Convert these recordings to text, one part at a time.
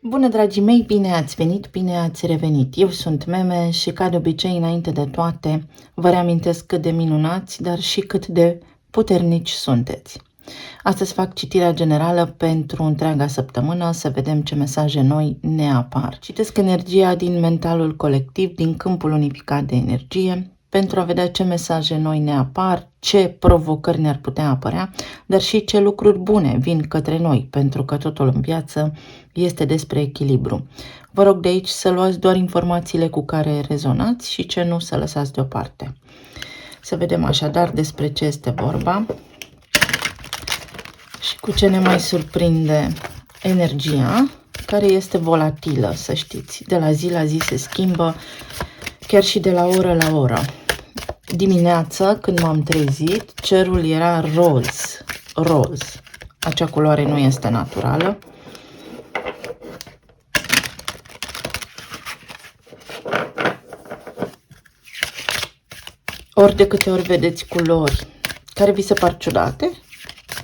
Bună, dragii mei, bine ați venit, bine ați revenit. Eu sunt Meme și, ca de obicei, înainte de toate, vă reamintesc cât de minunați, dar și cât de puternici sunteți. Astăzi fac citirea generală pentru întreaga săptămână, să vedem ce mesaje noi ne apar. Citesc energia din mentalul colectiv, din câmpul unificat de energie, pentru a vedea ce mesaje noi ne apar, ce provocări ne-ar putea apărea, dar și ce lucruri bune vin către noi, pentru că totul în viață este despre echilibru. Vă rog de aici să luați doar informațiile cu care rezonați și ce nu să lăsați deoparte. Să vedem așadar despre ce este vorba și cu ce ne mai surprinde energia, care este volatilă, să știți. De la zi la zi se schimbă, chiar și de la oră la oră. Dimineața, când m-am trezit, cerul era roz. Acea culoare nu este naturală. Ori de câte ori vedeți culori care vi se par ciudate,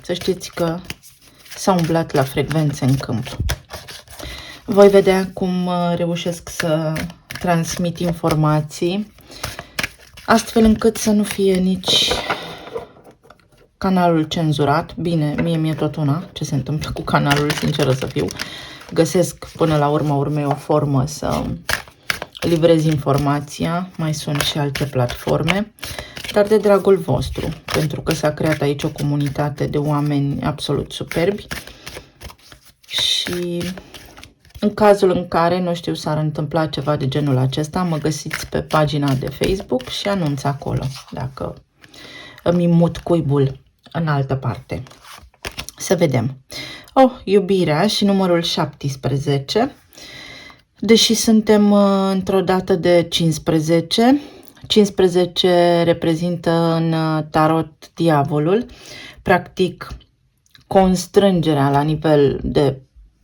să știți că s-a umblat la frecvențe în câmp. Voi vedea cum reușesc să transmit informații astfel încât să nu fie nici canalul cenzurat. Bine, mie mi-e tot una ce se întâmplă cu canalul, sinceră să fiu. Găsesc până la urma urmei o formă să livrez informația, mai sunt și alte platforme, dar de dragul vostru, pentru că s-a creat aici o comunitate de oameni absolut superbi și în cazul în care, nu știu, s-ar întâmpla ceva de genul acesta, mă găsiți pe pagina de Facebook și anunț acolo, dacă îmi mut cuibul în altă parte. Să vedem. Iubirea și numărul 17. Deși suntem într-o dată de 15, 15 reprezintă în tarot diavolul, practic constrângerea la nivel de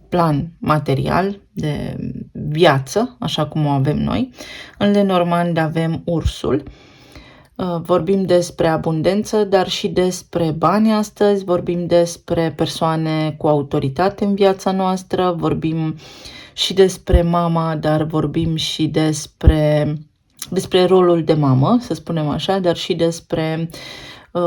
plan material, de viață, așa cum o avem noi. În Lenormand avem ursul. Vorbim despre abundență, dar și despre bani astăzi, vorbim despre persoane cu autoritate în viața noastră, vorbim și despre mama, dar vorbim și despre rolul de mamă, să spunem așa, dar și despre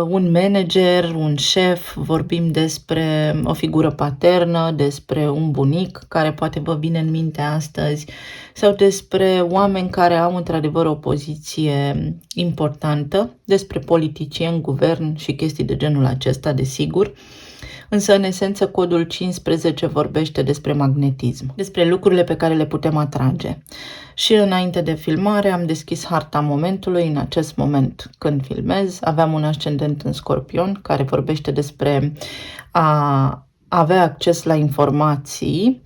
un manager, un șef, vorbim despre o figură paternă, despre un bunic care poate vă vine în minte astăzi, sau despre oameni care au într-adevăr o poziție importantă, despre politicieni, guvern și chestii de genul acesta, desigur. Însă, în esență, codul 15 vorbește despre magnetism, despre lucrurile pe care le putem atrage. Și înainte de filmare am deschis harta momentului. În acest moment, când filmez, aveam un ascendent în Scorpion, care vorbește despre a avea acces la informații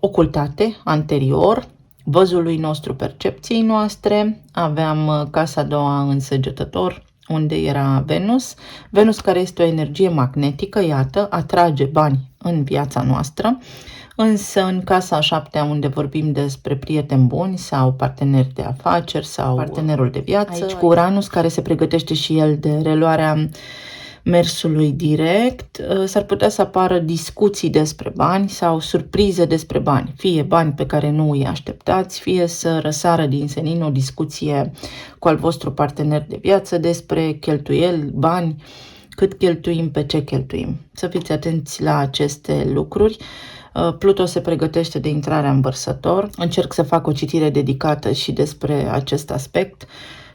ocultate anterior, văzului nostru, percepției noastre. Aveam casa a doua în Săgetător, unde era Venus. Venus, care este o energie magnetică, iată, atrage bani în viața noastră, însă în casa a 7-a, unde vorbim despre prieteni buni sau parteneri de afaceri sau partenerul de viață, aici cu Uranus, care se pregătește și el de reluarea mersului direct, s-ar putea să apară discuții despre bani sau surprize despre bani, fie bani pe care nu îi așteptați, fie să răsară din senin o discuție cu al vostru partener de viață despre cheltuieli, bani, cât cheltuim, pe ce cheltuim. Să fiți atenți la aceste lucruri. Pluto se pregătește de intrarea în Vărsător. Încerc să fac o citire dedicată și despre acest aspect.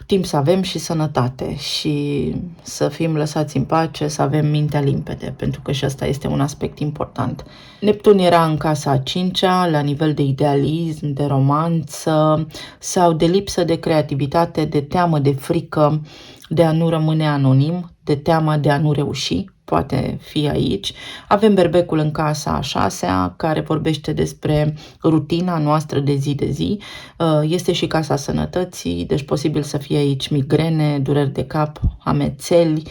Timp să avem și sănătate și să fim lăsați în pace, să avem mintea limpede, pentru că și asta este un aspect important. Neptun era în casa a 5-a, la nivel de idealism, de romanță sau de lipsă de creativitate, de teamă, de frică, de a nu rămâne anonim, de teama de a nu reuși. Poate fi aici. Avem berbecul în casa a 6-a, care vorbește despre rutina noastră de zi de zi. Este și casa sănătății, deci posibil să fie aici migrene, dureri de cap, amețeli,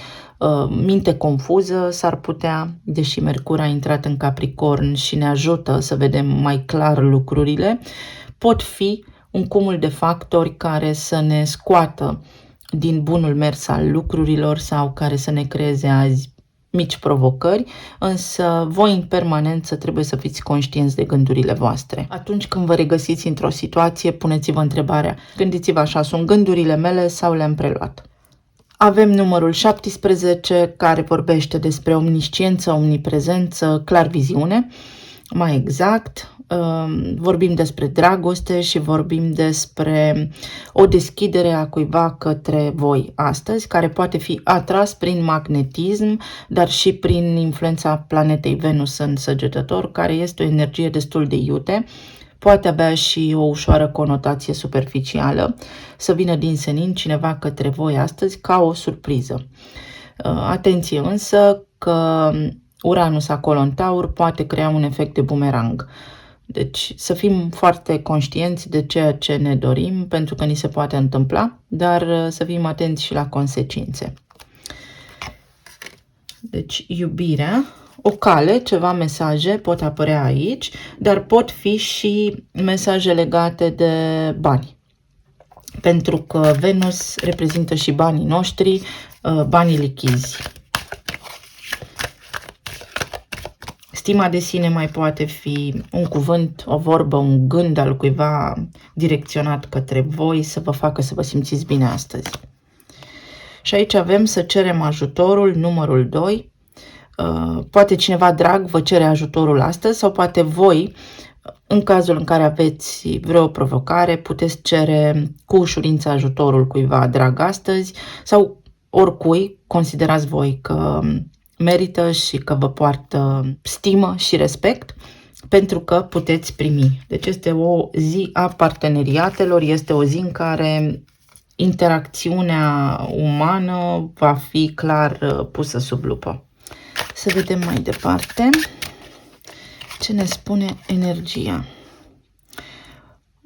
minte confuză s-ar putea, deși Mercur a intrat în Capricorn și ne ajută să vedem mai clar lucrurile. Pot fi un cumul de factori care să ne scoată din bunul mers al lucrurilor sau care să ne creeze azi mici provocări, însă voi în permanență trebuie să fiți conștienți de gândurile voastre. Atunci când vă regăsiți într-o situație, puneți-vă întrebarea, gândiți-vă așa, sunt gândurile mele sau le-am preluat? Avem numărul 17 care vorbește despre omnisciență, omniprezență, clarviziune. Mai exact, vorbim despre dragoste și vorbim despre o deschidere a cuiva către voi astăzi, care poate fi atras prin magnetism, dar și prin influența planetei Venus în Săgetător, care este o energie destul de iute. Poate avea și o ușoară conotație superficială, să vină din senin cineva către voi astăzi ca o surpriză. Atenție însă că Uranus acolo în Taur poate crea un efect de bumerang. Deci să fim foarte conștienți de ceea ce ne dorim, pentru că ni se poate întâmpla, dar să fim atenți și la consecințe. Deci iubirea, o cale, ceva mesaje pot apărea aici, dar pot fi și mesaje legate de bani. Pentru că Venus reprezintă și banii noștri, banii lichizi. Stima de sine mai poate fi un cuvânt, o vorbă, un gând al cuiva direcționat către voi să vă facă să vă simțiți bine astăzi. Și aici avem să cerem ajutorul, numărul 2. Poate cineva drag vă cere ajutorul astăzi sau poate voi, în cazul în care aveți vreo provocare, puteți cere cu ușurință ajutorul cuiva drag astăzi sau oricui considerați voi că merită și că vă poartă stimă și respect, pentru că puteți primi. Deci este o zi a parteneriatelor, este o zi în care interacțiunea umană va fi clar pusă sub lupă. Să vedem mai departe ce ne spune energia.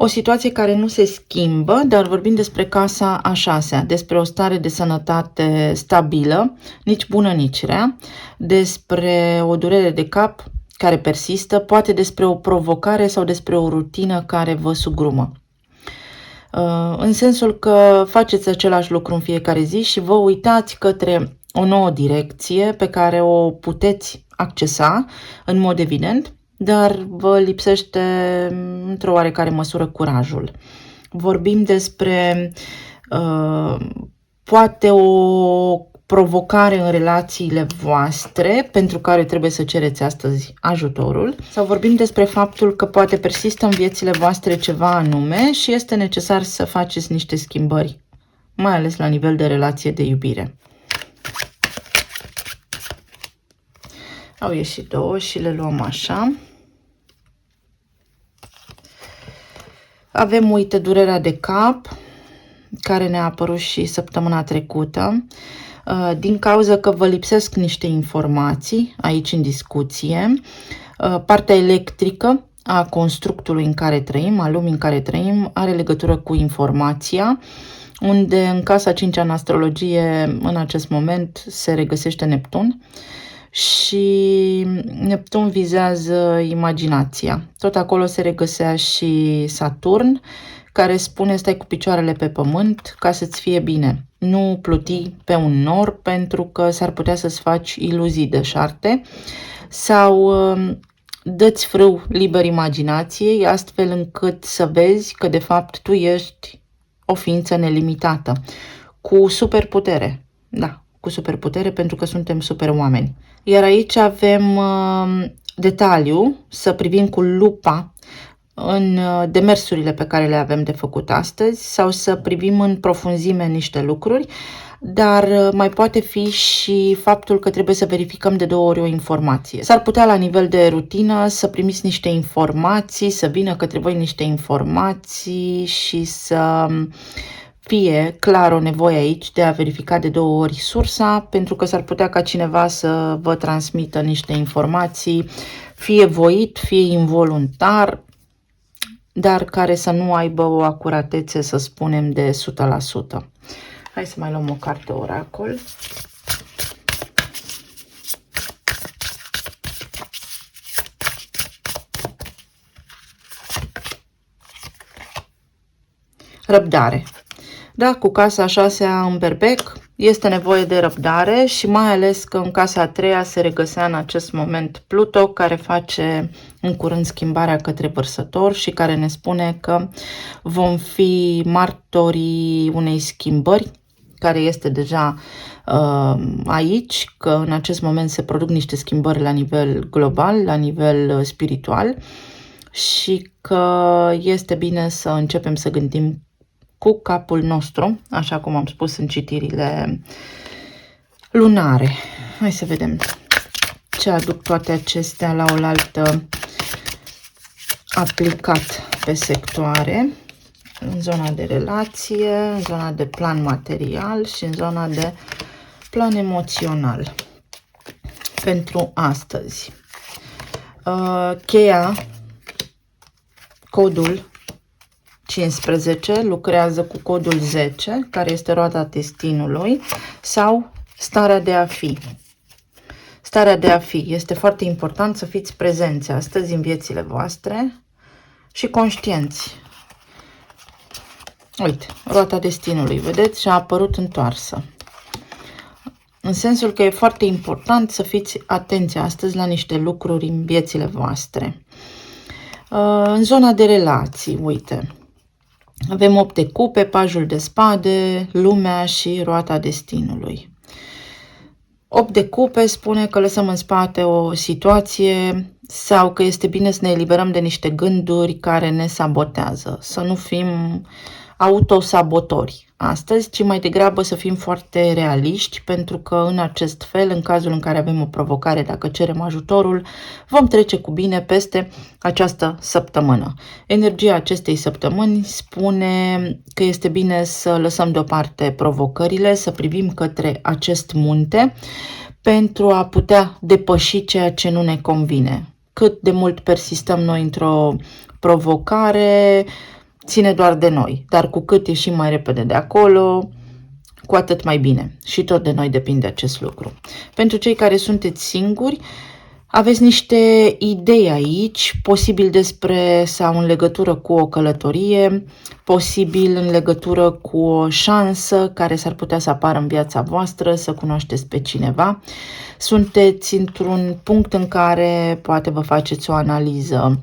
O situație care nu se schimbă, dar vorbim despre casa a 6-a, despre o stare de sănătate stabilă, nici bună, nici rea, despre o durere de cap care persistă, poate despre o provocare sau despre o rutină care vă sugrumă. În sensul că faceți același lucru în fiecare zi și vă uitați către o nouă direcție pe care o puteți accesa în mod evident, dar vă lipsește într-o oarecare măsură curajul. Vorbim despre poate o provocare în relațiile voastre pentru care trebuie să cereți astăzi ajutorul, sau vorbim despre faptul că poate persistă în viețile voastre ceva anume și este necesar să faceți niște schimbări, mai ales la nivel de relație de iubire. Au ieșit două și le luăm așa. Avem, uite, durerea de cap, care ne-a apărut și săptămâna trecută, din cauza că vă lipsesc niște informații aici în discuție. Partea electrică a constructului în care trăim, a lumii în care trăim, are legătură cu informația, unde în casa 5-a în astrologie în acest moment se regăsește Neptun. Și Neptun vizează imaginația. Tot acolo se regăsea și Saturn, care spune stai cu picioarele pe pământ ca să-ți fie bine. Nu pluti pe un nor pentru că s-ar putea să-ți faci iluzii deșarte sau dă-ți frâu liber imaginației, astfel încât să vezi că de fapt tu ești o ființă nelimitată, cu superputere. Da, cu superputere pentru că suntem super oameni. Iar aici avem detaliu, să privim cu lupa în demersurile pe care le avem de făcut astăzi sau să privim în profunzime niște lucruri, dar mai poate fi și faptul că trebuie să verificăm de 2 ori o informație. S-ar putea la nivel de rutină să primiți niște informații, să vină către voi niște informații și să fie clar o nevoie aici de a verifica de 2 ori sursa, pentru că s-ar putea ca cineva să vă transmită niște informații, fie voit, fie involuntar, dar care să nu aibă o acuratețe, să spunem, de 100%. Hai să mai luăm o carte oracol. Răbdare. Da, cu casa a 6-a în berbec, este nevoie de răbdare și mai ales că în casa a treia se regăsea în acest moment Pluto, care face în curând schimbarea către Vărsător și care ne spune că vom fi martorii unei schimbări care este deja aici, că în acest moment se produc niște schimbări la nivel global, la nivel spiritual și că este bine să începem să gândim cu capul nostru, așa cum am spus în citirile lunare. Hai să vedem ce aduc toate acestea la oaltă aplicat pe sectoare, în zona de relație, în zona de plan material și în zona de plan emoțional pentru astăzi. Cheia, codul 15 lucrează cu codul 10, care este roata destinului, sau starea de a fi. Starea de a fi. Este foarte important să fiți prezenți astăzi în viețile voastre și conștienți. Uite, roata destinului, vedeți? Și-a apărut întoarsă. În sensul că e foarte important să fiți atenți astăzi la niște lucruri în viețile voastre. În zona de relații, uite, avem 8 de cupe, pajul de spade, lumea și roata destinului. 8 de cupe spune că lăsăm în spate o situație sau că este bine să ne eliberăm de niște gânduri care ne sabotează, să nu fim autosabotori astăzi, ci mai degrabă să fim foarte realiști, pentru că în acest fel, în cazul în care avem o provocare, dacă cerem ajutorul, vom trece cu bine peste această săptămână. Energia acestei săptămâni spune că este bine să lăsăm deoparte provocările, să privim către acest munte pentru a putea depăși ceea ce nu ne convine. Cât de mult persistăm noi într-o provocare, ține doar de noi, dar cu cât ieșim mai repede de acolo, cu atât mai bine. Și tot de noi depinde acest lucru. Pentru cei care sunteți singuri, aveți niște idei aici, posibil despre sau în legătură cu o călătorie, posibil în legătură cu o șansă care s-ar putea să apară în viața voastră, să cunoașteți pe cineva. Sunteți într-un punct în care poate vă faceți o analiză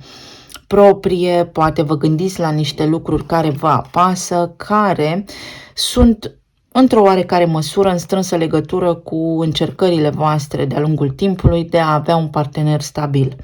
proprie, poate vă gândiți la niște lucruri care vă apasă, care sunt într-o oarecare măsură în strânsă legătură cu încercările voastre de-a lungul timpului de a avea un partener stabil.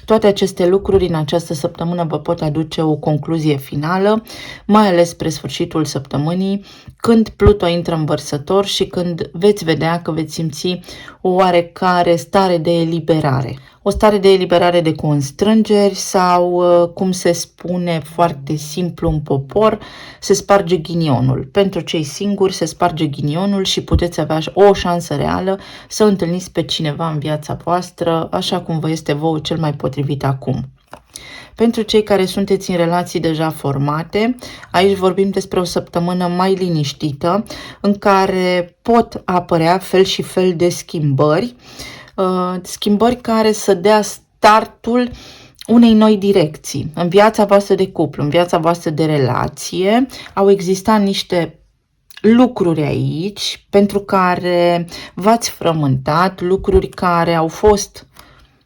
Toate aceste lucruri în această săptămână vă pot aduce o concluzie finală, mai ales spre sfârșitul săptămânii, când Pluto intră în Vărsător și când veți vedea că veți simți o oarecare stare de eliberare. O stare de eliberare de constrângeri sau, cum se spune foarte simplu în popor, se sparge ghinionul. Pentru cei singuri se sparge ghinionul și puteți avea o șansă reală să întâlniți pe cineva în viața voastră, așa cum vă este vouă cel mai potrivit acum. Pentru cei care sunteți în relații deja formate, aici vorbim despre o săptămână mai liniștită, în care pot apărea fel și fel de schimbări, schimbări care să dea startul unei noi direcții. În viața voastră de cuplu, în viața voastră de relație, au existat niște lucruri aici pentru care v-ați frământat, lucruri care au fost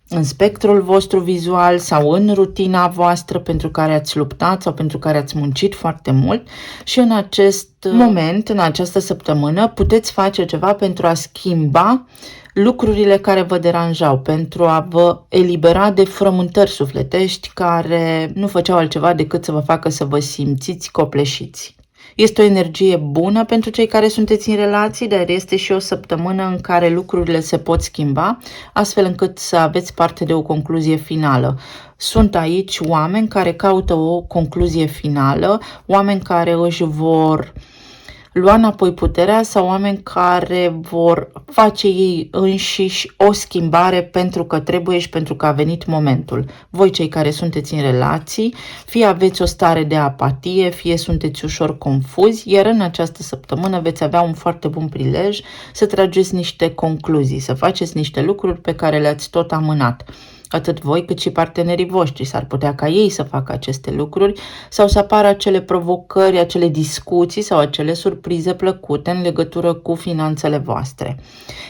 în spectrul vostru vizual sau în rutina voastră pentru care ați luptat sau pentru care ați muncit foarte mult și în acest moment, în această săptămână, puteți face ceva pentru a schimba lucrurile care vă deranjau, pentru a vă elibera de frământări sufletești care nu făceau altceva decât să vă facă să vă simțiți copleșiți. Este o energie bună pentru cei care sunteți în relații, dar este și o săptămână în care lucrurile se pot schimba, astfel încât să aveți parte de o concluzie finală. Sunt aici oameni care caută o concluzie finală, oameni care își vor lua înapoi puterea sau oameni care vor face ei înșiși o schimbare pentru că trebuie și pentru că a venit momentul. Voi cei care sunteți în relații, fie aveți o stare de apatie, fie sunteți ușor confuzi, iar în această săptămână veți avea un foarte bun prilej să trageți niște concluzii, să faceți niște lucruri pe care le-ați tot amânat. atât voi cât și partenerii voștri. S-ar putea ca ei să facă aceste lucruri sau să apară acele provocări, acele discuții sau acele surprize plăcute în legătură cu finanțele voastre.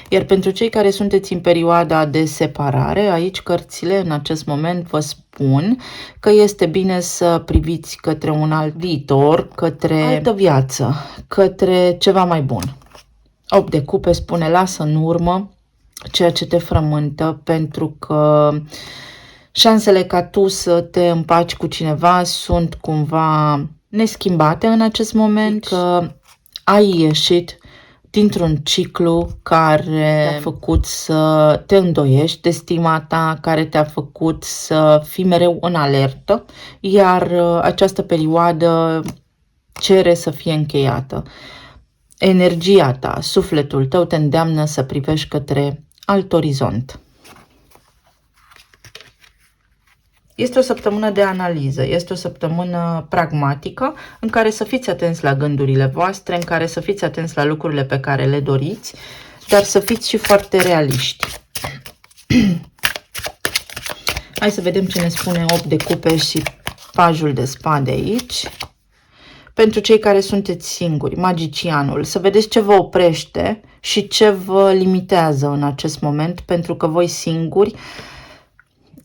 Iar pentru cei care sunteți în perioada de separare, aici cărțile în acest moment vă spun că este bine să priviți către un alt viitor, către altă viață, către ceva mai bun. 8 de cupe spune lasă în urmă ceea ce te frământă, pentru că șansele ca tu să te împaci cu cineva sunt cumva neschimbate în acest moment, că ai ieșit dintr-un ciclu care te-a făcut să te îndoiești de stima ta, care te-a făcut să fii mereu în alertă, iar această perioadă cere să fie încheiată. Energia ta, sufletul tău te îndeamnă să privești către alt orizont. Este o săptămână de analiză, este o săptămână pragmatică în care să fiți atenți la gândurile voastre, în care să fiți atenți la lucrurile pe care le doriți, dar să fiți și foarte realiști. Hai să vedem ce ne spune 8 de cupe și pajul de spade aici. Pentru cei care sunteți singuri, magicianul, să vedeți ce vă oprește și ce vă limitează în acest moment, pentru că voi singuri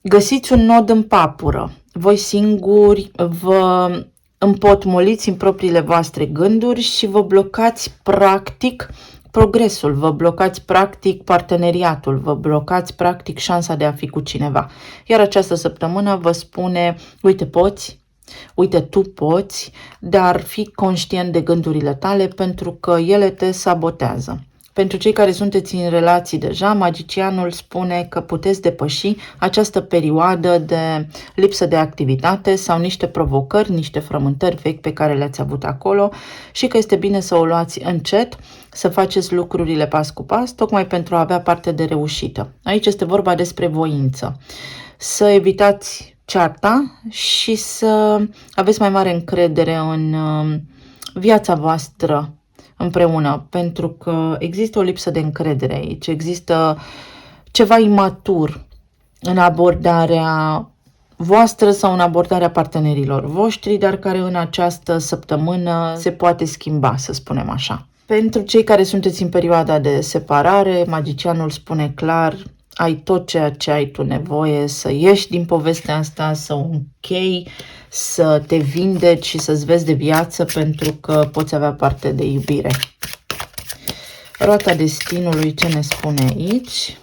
găsiți un nod în papură. Voi singuri vă împotmoliți în propriile voastre gânduri și vă blocați practic progresul, vă blocați practic parteneriatul, vă blocați practic șansa de a fi cu cineva. Iar această săptămână vă spune, uite poți, uite tu poți, dar fii conștient de gândurile tale pentru că ele te sabotează. Pentru cei care sunteți în relații deja, magicianul spune că puteți depăși această perioadă de lipsă de activitate sau niște provocări, niște frământări vechi pe care le-ați avut acolo și că este bine să o luați încet, să faceți lucrurile pas cu pas, tocmai pentru a avea parte de reușită. Aici este vorba despre voință. Să evitați cearta și să aveți mai mare încredere în viața voastră împreună, pentru că există o lipsă de încredere aici, există ceva imatur în abordarea voastră sau în abordarea partenerilor voștri, dar care în această săptămână se poate schimba, să spunem așa. Pentru cei care sunteți în perioada de separare, magicianul spune clar, ai tot ceea ce ai tu nevoie să ieși din povestea asta, să o închei, să te vindeci și să-ți vezi de viață, pentru că poți avea parte de iubire. Roata destinului, ce ne spune aici?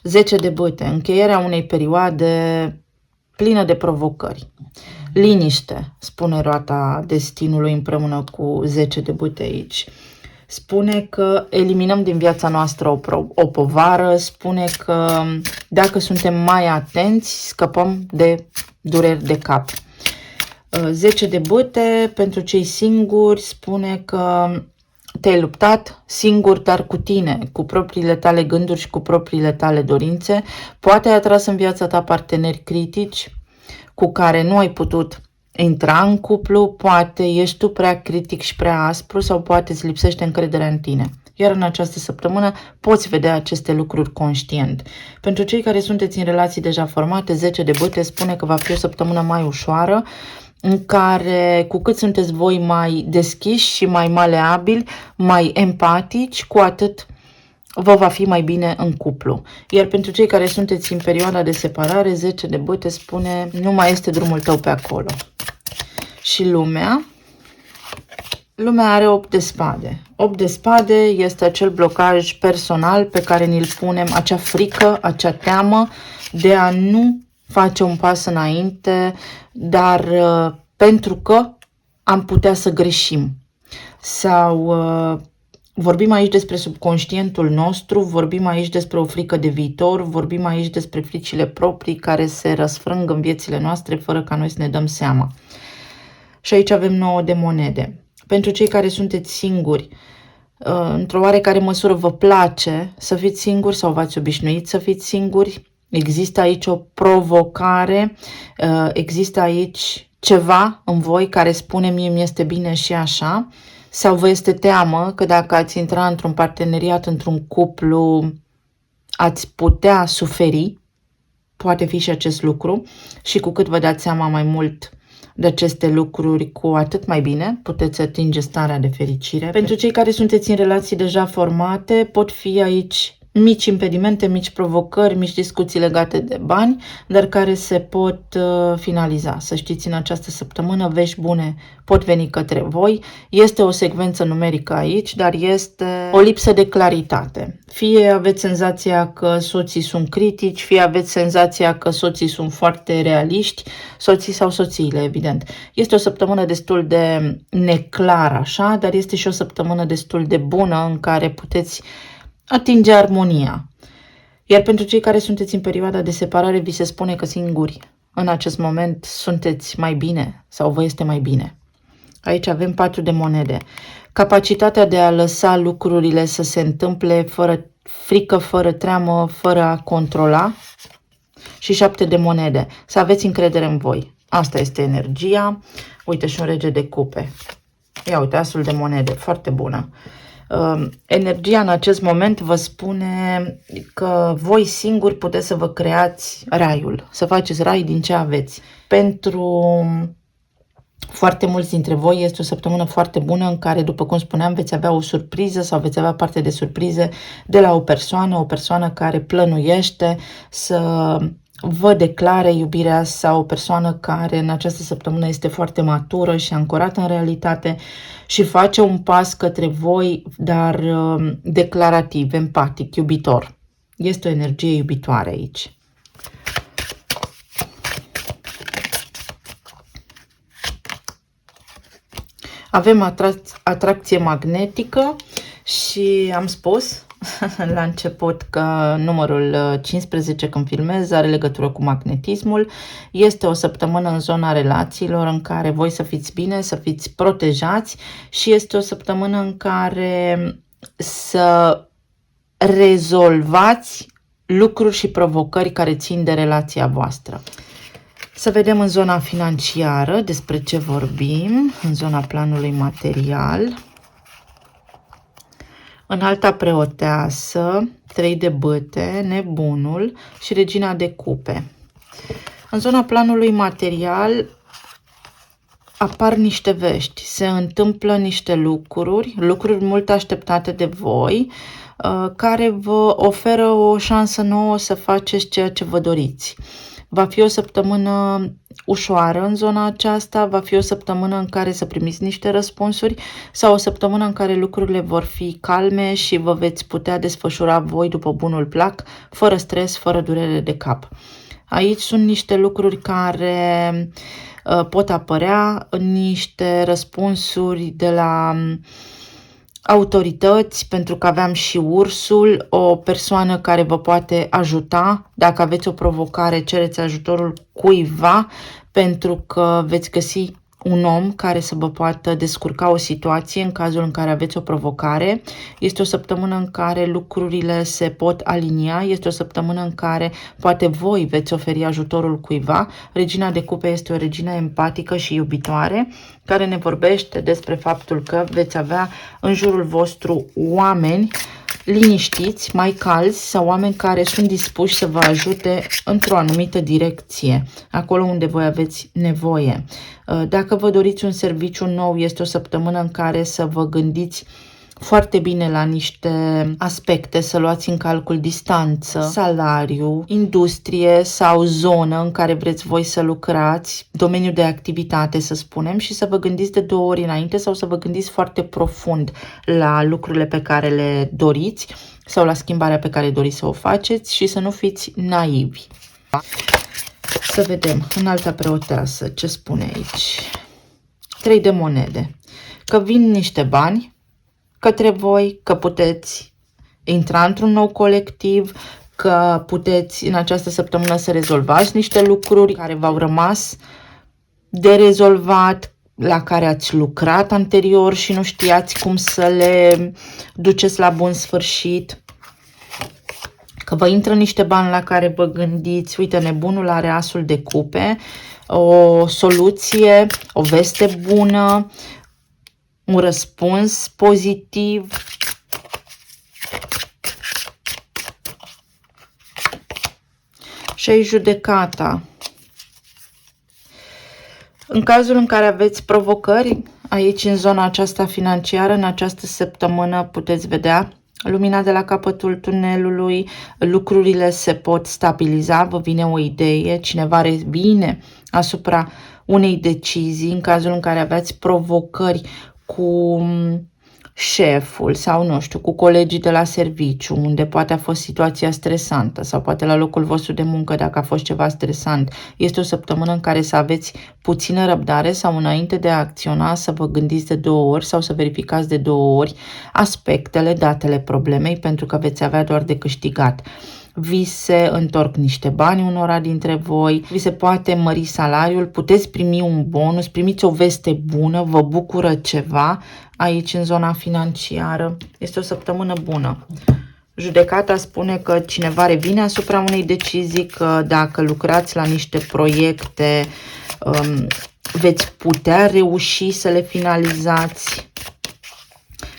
10 de bâte, încheierea unei perioade plină de provocări. Liniște, spune roata destinului împreună cu 10 de bâte aici. Spune că eliminăm din viața noastră o povară, spune că dacă suntem mai atenți, scăpăm de dureri de cap. 10 de bâte, pentru cei singuri, spune că te-ai luptat singur, dar cu tine, cu propriile tale gânduri și cu propriile tale dorințe. Poate ai atras în viața ta parteneri critici cu care nu ai putut intra în cuplu, poate ești tu prea critic și prea aspru sau poate îți lipsește încrederea în tine. Iar în această săptămână poți vedea aceste lucruri conștient. Pentru cei care sunteți în relații deja formate, 10 de bâte spune că va fi o săptămână mai ușoară, în care cu cât sunteți voi mai deschiși și mai maleabili, mai empatici, cu atât vă va fi mai bine în cuplu. Iar pentru cei care sunteți în perioada de separare, 10 de bâte spune nu mai este drumul tău pe acolo. Și lumea are 8 de spade. 8 de spade este acel blocaj personal pe care ni-l punem, acea frică, acea teamă de a nu face un pas înainte, dar pentru că am putea să greșim. Sau vorbim aici despre subconștientul nostru, vorbim aici despre o frică de viitor, vorbim aici despre fricile proprii care se răsfrâng în viețile noastre fără ca noi să ne dăm seama. Și aici avem 9 de monede. Pentru cei care sunteți singuri, într-o oarecare măsură vă place să fiți singuri sau v-ați obișnuit să fiți singuri. Există aici o provocare, există aici ceva în voi care spune mie mi-este bine și așa, sau vă este teamă că dacă ați intra într-un parteneriat, într-un cuplu, ați putea suferi, poate fi și acest lucru, și cu cât vă dați seama mai mult de aceste lucruri, cu atât mai bine puteți atinge starea de fericire. Pentru cei care sunteți în relații deja formate, pot fi aici mici impedimente, mici provocări, mici discuții legate de bani, dar care se pot finaliza. Să știți, în această săptămână vești bune pot veni către voi. Este o secvență numerică aici, dar este o lipsă de claritate. Fie aveți senzația că soții sunt critici, fie aveți senzația că soții sunt foarte realiști, soții sau soțiile, evident. Este o săptămână destul de neclară, așa, dar este și o săptămână destul de bună în care puteți atinge armonia. Iar pentru cei care sunteți în perioada de separare, vi se spune că singuri în acest moment sunteți mai bine sau vă este mai bine. Aici avem 4 de monede. Capacitatea de a lăsa lucrurile să se întâmple fără frică, fără teamă, fără a controla. Și 7 de monede. Să aveți încredere în voi. Asta este energia. Uite, și un rege de cupe. Ia uite, asul de monede. Foarte bună. Energia în acest moment vă spune că voi singuri puteți să vă creați raiul, să faceți rai din ce aveți. Pentru foarte mulți dintre voi este o săptămână foarte bună în care, după cum spuneam, veți avea o surpriză sau veți avea parte de surprize de la o persoană care plănuiește să vă declare iubirea sau o persoană care în această săptămână este foarte matură și ancorată în realitate și face un pas către voi, dar declarativ, empatic, iubitor. Este o energie iubitoare aici. Avem atracție magnetică și am spus la început că numărul 15 când filmez are legătură cu magnetismul. Este o săptămână în zona relațiilor în care voi să fiți bine, să fiți protejați și este o săptămână în care să rezolvați lucruri și provocări care țin de relația voastră. Să vedem în zona financiară despre ce vorbim, în zona planului material. Înalta preoteasă, 3 de bâte, nebunul și regina de cupe. În zona planului material apar niște vești, se întâmplă niște lucruri mult așteptate de voi, care vă oferă o șansă nouă să faceți ceea ce vă doriți. Va fi o săptămână ușoară în zona aceasta, va fi o săptămână în care să primiți niște răspunsuri sau o săptămână în care lucrurile vor fi calme și vă veți putea desfășura voi după bunul plac, fără stres, fără durere de cap. Aici sunt niște lucruri care pot apărea, niște răspunsuri de la autorități, pentru că aveam și ursul, o persoană care vă poate ajuta. Dacă aveți o provocare, cereți ajutorul cuiva, pentru că veți găsi un om care să vă poată descurca o situație în cazul în care aveți o provocare. Este o săptămână în care lucrurile se pot alinia, este o săptămână în care poate voi veți oferi ajutorul cuiva. Regina de cupe este o regină empatică și iubitoare, care ne vorbește despre faptul că veți avea în jurul vostru oameni liniștiți, mai calzi sau oameni care sunt dispuși să vă ajute într-o anumită direcție, acolo unde voi aveți nevoie. Dacă vă doriți un serviciu nou, este o săptămână în care să vă gândiți foarte bine la niște aspecte, să luați în calcul distanță, salariu, industrie sau zonă în care vreți voi să lucrați, domeniul de activitate, să spunem, și să vă gândiți de 2 ori înainte sau să vă gândiți foarte profund la lucrurile pe care le doriți sau la schimbarea pe care doriți să o faceți și să nu fiți naivi. Să vedem, înalta preoteasă, ce spune aici? 3 de monede. Că vin niște bani către voi, că puteți intra într-un nou colectiv, că puteți în această săptămână să rezolvați niște lucruri care v-au rămas de rezolvat, la care ați lucrat anterior și nu știați cum să le duceți la bun sfârșit. Că vă intră niște bani la care vă gândiți. Uite, nebunul are asul de cupe, o soluție, o veste bună, un răspuns pozitiv. și judecata. În cazul în care aveți provocări aici în zona aceasta financiară, în această săptămână puteți vedea lumina de la capătul tunelului, lucrurile se pot stabiliza, vă vine o idee, cineva revine asupra unei decizii în cazul în care aveți provocări cu șeful sau, nu știu, cu colegii de la serviciu, unde poate a fost situația stresantă sau poate la locul vostru de muncă dacă a fost ceva stresant. Este o săptămână în care să aveți puțină răbdare sau înainte de a acționa să vă gândiți de 2 ori sau să verificați de 2 ori aspectele, datele problemei, pentru că veți avea doar de câștigat. Vi se întorc niște bani unora dintre voi, vi se poate mări salariul, puteți primi un bonus, primiți o veste bună, vă bucură ceva aici în zona financiară. Este o săptămână bună. Judecata spune că cineva revine asupra unei decizii, că dacă lucrați la niște proiecte veți putea reuși să le finalizați,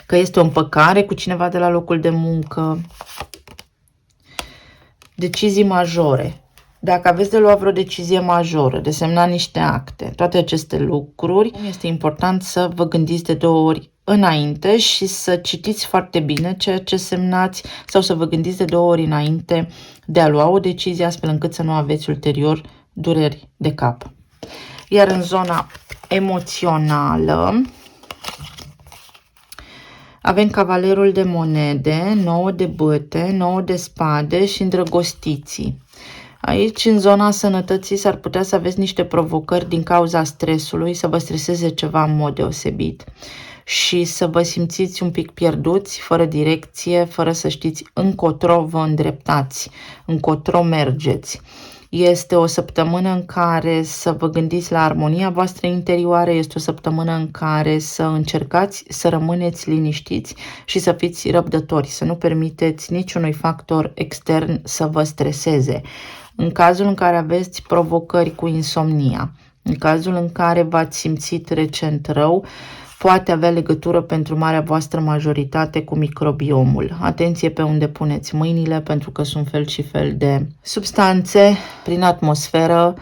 că este o împăcare cu cineva de la locul de muncă. Decizii majore. Dacă aveți de luat vreo decizie majoră, de semnat niște acte, toate aceste lucruri, este important să vă gândiți de 2 ori înainte și să citiți foarte bine ceea ce semnați sau să vă gândiți de 2 ori înainte de a lua o decizie, astfel încât să nu aveți ulterior dureri de cap. Iar în zona emoțională avem cavalerul de monede, 9 de bâte, 9 de spade și îndrăgostiții. Aici, în zona sănătății, s-ar putea să aveți niște provocări din cauza stresului, să vă streseze ceva în mod deosebit și să vă simțiți un pic pierduți, fără direcție, fără să știți încotro vă îndreptați, încotro mergeți. Este o săptămână în care să vă gândiți la armonia voastră interioară, este o săptămână în care să încercați să rămâneți liniștiți și să fiți răbdători, să nu permiteți niciunui factor extern să vă streseze. În cazul în care aveți provocări cu insomnia, în cazul în care v-ați simțit recent rău, poate avea legătură pentru marea voastră majoritate cu microbiomul. Atenție pe unde puneți mâinile, pentru că sunt fel și fel de substanțe prin atmosferă,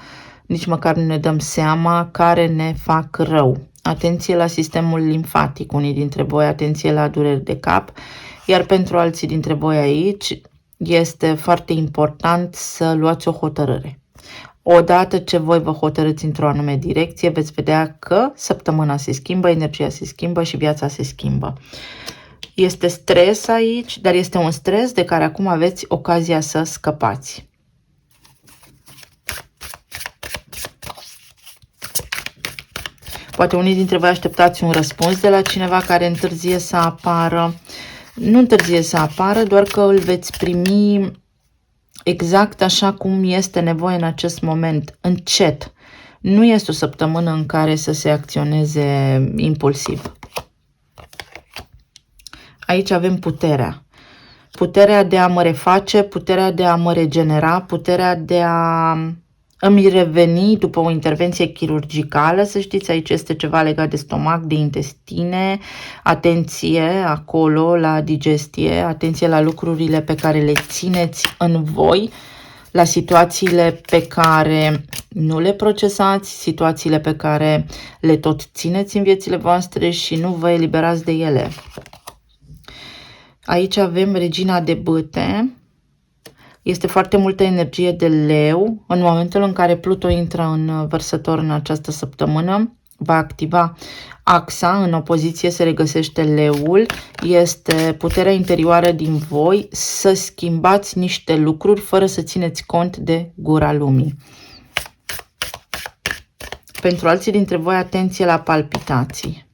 nici măcar nu ne dăm seama, care ne fac rău. Atenție la sistemul limfatic, unii dintre voi, atenție la dureri de cap, iar pentru alții dintre voi aici este foarte important să luați o hotărâre. Odată ce voi vă hotărâți într-o anume direcție, veți vedea că săptămâna se schimbă, energia se schimbă și viața se schimbă. Este stres aici, dar este un stres de care acum aveți ocazia să scăpați. Poate unii dintre voi așteptați un răspuns de la cineva care întârzie să apară. Nu întârzie să apară, doar că îl veți primi exact așa cum este nevoie în acest moment, încet. Nu este o săptămână în care să se acționeze impulsiv. Aici avem puterea. Puterea de a mă reface, puterea de a mă regenera, puterea de a îmi reveni după o intervenție chirurgicală. Să știți, aici este ceva legat de stomac, de intestine. Atenție acolo la digestie, atenție la lucrurile pe care le țineți în voi, la situațiile pe care nu le procesați, situațiile pe care le tot țineți în viețile voastre și nu vă eliberați de ele. Aici avem regina de bâte. Este foarte multă energie de leu. În momentul în care Pluto intră în Vărsător în această săptămână, va activa axa, în opoziție se regăsește leul. Este puterea interioară din voi să schimbați niște lucruri fără să țineți cont de gura lumii. Pentru alții dintre voi, atenție la palpitații.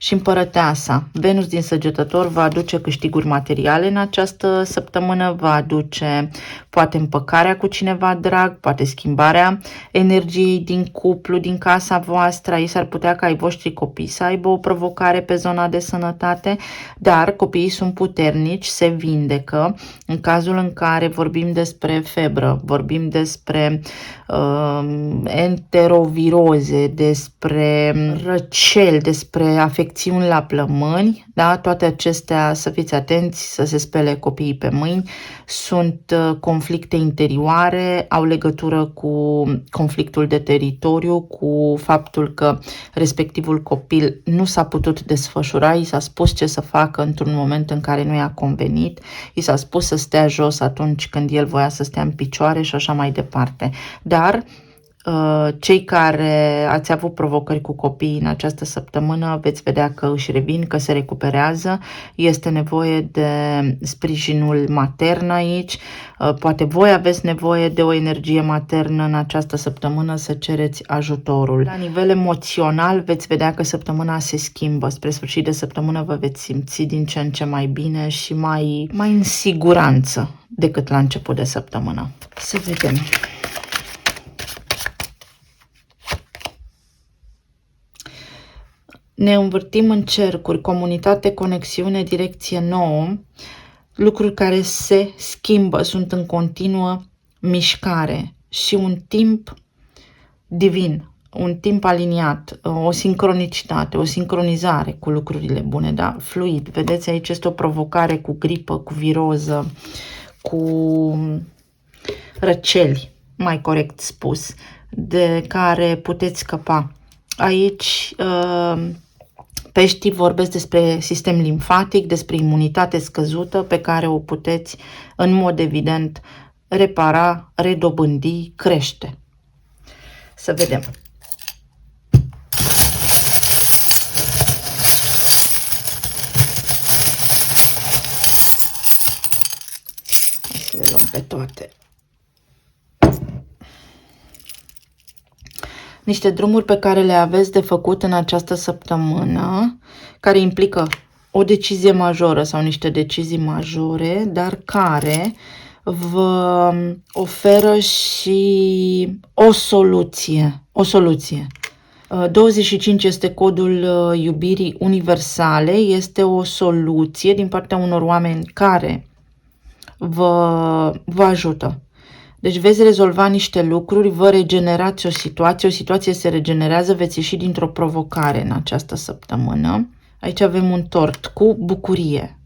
Și împărăteasa, Venus din Săgetător, va aduce câștiguri materiale în această săptămână, va aduce poate împăcarea cu cineva drag, poate schimbarea energiei din cuplu, din casa voastră. Aici s-ar putea ca ai voștri copii să aibă o provocare pe zona de sănătate, dar copiii sunt puternici, se vindecă. În cazul în care vorbim despre febră, vorbim despre enteroviroze, despre răcel, despre afecțiuni infecțiuni la plămâni, da? Toate acestea, să fiți atenți, să se spele copiii pe mâini, sunt conflicte interioare, au legătură cu conflictul de teritoriu, cu faptul că respectivul copil nu s-a putut desfășura, i s-a spus ce să facă într-un moment în care nu i-a convenit, i s-a spus să stea jos atunci când el voia să stea în picioare și așa mai departe. Dar cei care ați avut provocări cu copiii în această săptămână veți vedea că își revin, că se recuperează. Este nevoie de sprijinul matern aici. Poate voi aveți nevoie de o energie maternă în această săptămână, să cereți ajutorul. La nivel emoțional veți vedea că săptămâna se schimbă. Spre sfârșit de săptămână vă veți simți din ce în ce mai bine și mai în siguranță decât la început de săptămână. Să vedem. Ne învârtim în cercuri, comunitate, conexiune, direcție nouă, lucruri care se schimbă, sunt în continuă mișcare și un timp divin, un timp aliniat, o sincronicitate, o sincronizare cu lucrurile bune, da? Fluid. Vedeți, aici este o provocare cu gripă, cu viroză, cu răceli, mai corect spus, de care puteți scăpa. Aici peștii vorbesc despre sistem limfatic, despre imunitate scăzută pe care o puteți în mod evident repara, redobândi, crește. Să vedem. Să le luăm pe toate. Niște drumuri pe care le aveți de făcut în această săptămână, care implică o decizie majoră sau niște decizii majore, dar care vă oferă și o soluție. 25 este codul iubirii universale, este o soluție din partea unor oameni care vă ajută. Deci veți rezolva niște lucruri, vă regenerați o situație se regenerează, veți ieși dintr-o provocare în această săptămână. Aici avem un tort cu bucurie.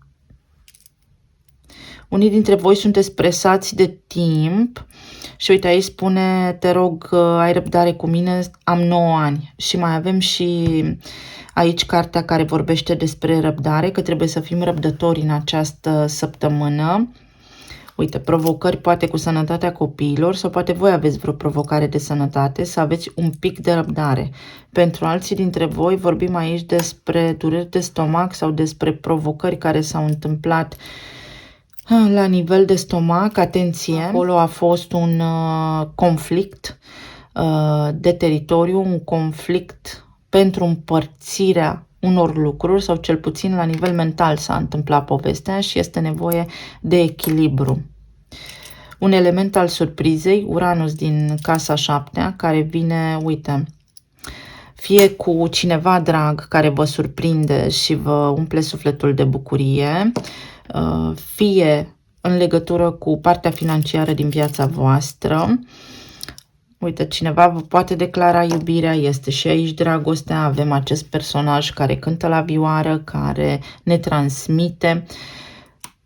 Unii dintre voi sunteți presați de timp și uite, aici spune, te rog, ai răbdare cu mine, am 9 ani. Și mai avem și aici cartea care vorbește despre răbdare, că trebuie să fim răbdători în această săptămână. Uite, provocări poate cu sănătatea copiilor sau poate voi aveți vreo provocare de sănătate, să aveți un pic de răbdare. Pentru alții dintre voi vorbim aici despre dureri de stomac sau despre provocări care s-au întâmplat la nivel de stomac. Atenție, acolo a fost un conflict de teritoriu, un conflict pentru împărțirea unor lucruri sau cel puțin la nivel mental s-a întâmplat povestea și este nevoie de echilibru. Un element al surprizei, Uranus din casa 7-a, care vine, uite, fie cu cineva drag care vă surprinde și vă umple sufletul de bucurie, fie în legătură cu partea financiară din viața voastră. Uite, cineva vă poate declara iubirea, este și aici dragostea, avem acest personaj care cântă la vioară, care ne transmite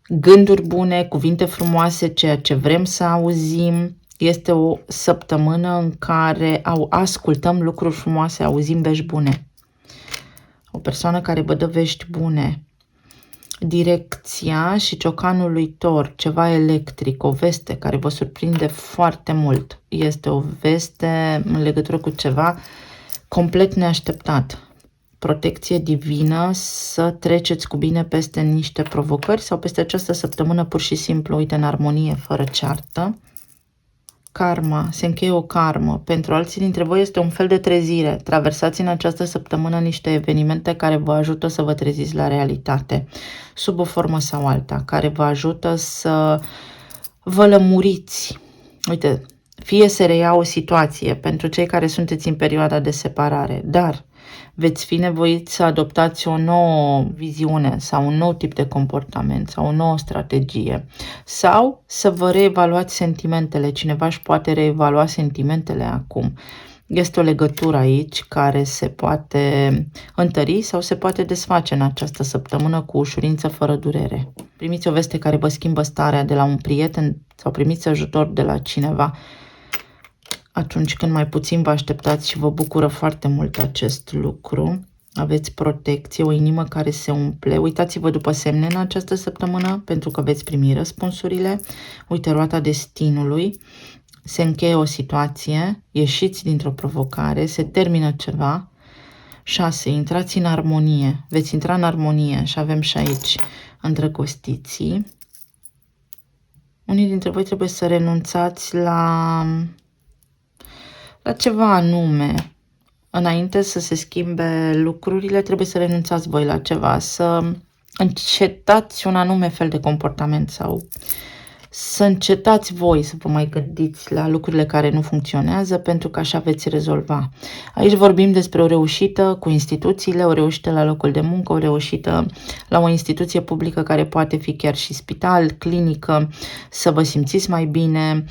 gânduri bune, cuvinte frumoase, ceea ce vrem să auzim. Este o săptămână în care ascultăm lucruri frumoase, auzim vești bune. O persoană care vă dă vești bune. Direcția și ciocanul lui Tor, ceva electric, o veste care vă surprinde foarte mult. Este o veste în legătură cu ceva complet neașteptat. Protecție divină, să treceți cu bine peste niște provocări sau peste această săptămână pur și simplu, uite, în armonie, fără ceartă. Karma, se încheie o karmă. Pentru alții dintre voi este un fel de trezire. Traversați în această săptămână niște evenimente care vă ajută să vă treziți la realitate, sub o formă sau alta, care vă ajută să vă lămuriți. Uite, fie se reia o situație pentru cei care sunteți în perioada de separare, dar veți fi nevoiți să adoptați o nouă viziune sau un nou tip de comportament sau o nouă strategie sau să vă reevaluați sentimentele. Cineva își poate reevalua sentimentele acum. Este o legătură aici care se poate întări sau se poate desface în această săptămână cu ușurință, fără durere. Primiți o veste care vă schimbă starea de la un prieten sau primiți ajutor de la cineva atunci când mai puțin vă așteptați și vă bucură foarte mult acest lucru. Aveți protecție, o inimă care se umple. Uitați-vă după semne în această săptămână pentru că veți primi răspunsurile. Uite, roata destinului. Se încheie o situație, ieșiți dintr-o provocare, se termină ceva. 6. Intrați în armonie. Veți intra în armonie și avem și aici îndrăgostiții. Unii dintre voi trebuie să renunțați la ceva anume. Înainte să se schimbe lucrurile, trebuie să renunțați voi la ceva, să încetați un anume fel de comportament sau să încetați voi să vă mai gândiți la lucrurile care nu funcționează, pentru că așa veți rezolva. Aici vorbim despre o reușită cu instituțiile, o reușită la locul de muncă, o reușită la o instituție publică care poate fi chiar și spital, clinică, să vă simțiți mai bine,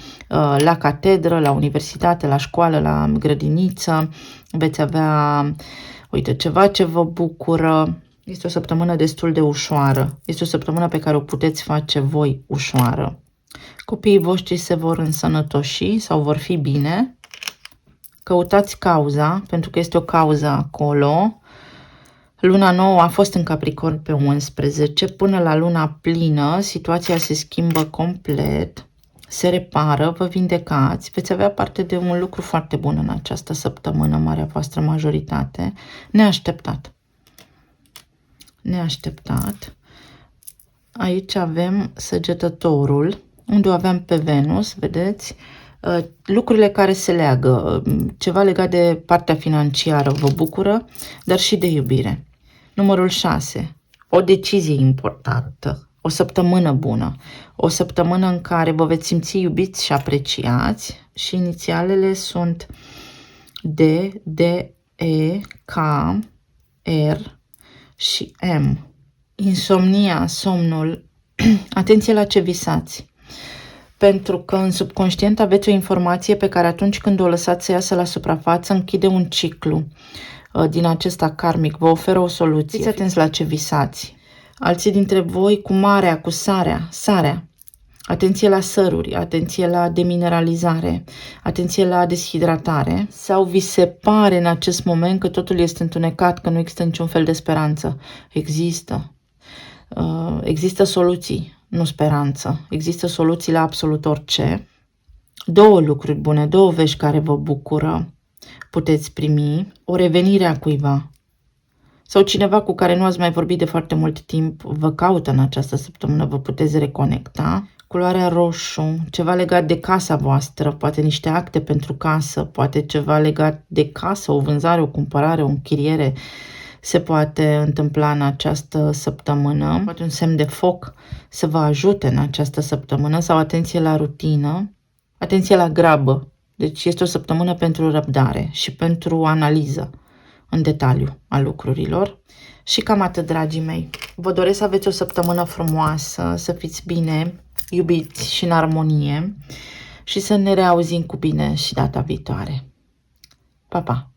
la catedră, la universitate, la școală, la grădiniță. Veți avea, uite, ceva ce vă bucură. Este o săptămână destul de ușoară. Este o săptămână pe care o puteți face voi ușoară. Copiii voștri se vor însănătoși sau vor fi bine. Căutați cauza, pentru că este o cauză acolo. Luna nouă a fost în Capricorn pe 11. Până la luna plină, situația se schimbă complet. Se repară, vă vindecați, veți avea parte de un lucru foarte bun în această săptămână, marea voastră majoritate. Neașteptat. Neașteptat. Aici avem Săgetătorul, unde o aveam pe Venus, vedeți? Lucrurile care se leagă, ceva legat de partea financiară vă bucură, dar și de iubire. Numărul 6. O decizie importantă, o săptămână bună, o săptămână în care vă veți simți iubiți și apreciați și inițialele sunt D, D, E, K, R și M. Insomnia, somnul, atenție la ce visați. Pentru că în subconștient aveți o informație pe care atunci când o lăsați să iasă la suprafață, închide un ciclu din acesta karmic, vă oferă o soluție. Fiți atenți la ce visați. Alții dintre voi cu marea, cu sarea. Atenție la săruri, atenție la demineralizare, atenție la deshidratare. Sau vi se pare în acest moment că totul este întunecat, că nu există niciun fel de speranță. Există. Există soluții, nu speranță. Există soluții la absolut orice. Două lucruri bune, două vești care vă bucură puteți primi. O revenire a cuiva. Sau cineva cu care nu ați mai vorbit de foarte mult timp vă caută în această săptămână, vă puteți reconecta. Culoarea roșu, ceva legat de casa voastră, poate niște acte pentru casă, poate ceva legat de casă, o vânzare, o cumpărare, o închiriere se poate întâmpla în această săptămână. Poate un semn de foc să vă ajute în această săptămână sau atenție la rutină, atenție la grabă. Deci este o săptămână pentru răbdare și pentru analiză în detaliu a lucrurilor. Și cam atât, dragii mei. Vă doresc să aveți o săptămână frumoasă, să fiți bine, iubiți și în armonie și să ne reauzim cu bine și data viitoare. Pa, pa!